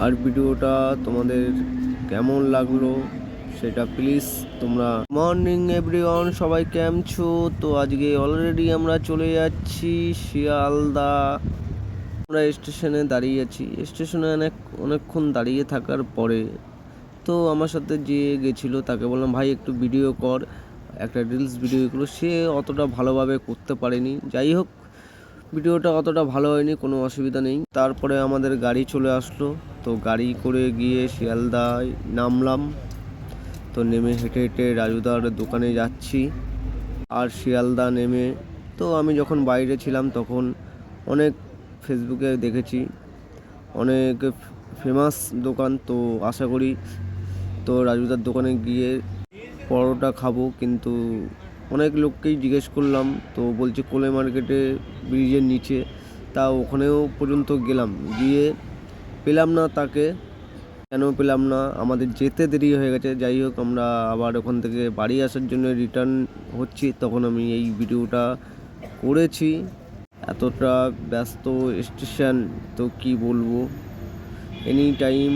আর ভিডিওটা তোমাদের কেমন লাগলো সেটা প্লিজ তোমরা। মর্নিং এভরিওয়ান, সবাই কেমন છો? তো আজকে অলরেডি আমরা চলে যাচ্ছি শিয়ালদা। আমরা স্টেশনে দাঁড়িয়ে আছি। স্টেশনে অনেকক্ষণ দাঁড়িয়ে থাকার পরে তো আমার সাথে যে গেছিলো তাকে বললাম, ভাই একটু ভিডিও কর, একটা রিলস ভিডিও এগুলো। সে অতটা ভালোভাবে করতে পারেনি। যাই হোক, ভিডিওটা অতটা ভালো হয়নি, কোনো অসুবিধা নেই। তারপরে আমাদের গাড়ি চলে আসলো। তো গাড়ি করে গিয়ে শিয়ালদায় নামলাম। তো নেমে হেঁটে হেঁটে রাজুদার দোকানে যাচ্ছি। আর শিয়ালদা নেমে তো আমি যখন বাইরে ছিলাম তখন অনেক ফেসবুকে দেখেছি অনেক ফেমাস দোকান। তো আশা করি তো রাজুদার দোকানে গিয়ে পরোটা খাবো। কিন্তু অনেক লোককেই জিজ্ঞেস করলাম, তো বলছে কোলে মার্কেটে ব্রিজের নিচে। তা ওখানেও পর্যন্ত গেলাম, গিয়ে পেলাম না তাকে। কেন পেলাম না, আমাদের যেতে দেরি হয়ে গেছে। যাই হোক, আমরা আবার ওখান থেকে বাড়ি আসার জন্য রিটার্ন হচ্ছি, তখন আমি এই ভিডিওটা করেছি। এতটা ব্যস্ত স্টেশন, তো কি বলবো, এনি টাইম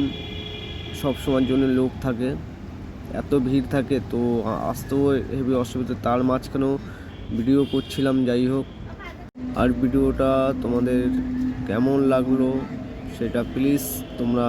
সব সময়ের জন্য লোক থাকে, এত ভিড় থাকে, তো আসতেও হেবি অসুবিধা। তার মাঝখানেও ভিডিও করছিলাম। যাই হোক, আর ভিডিওটা তোমাদের কেমন লাগলো সেটা প্লিজ তোমরা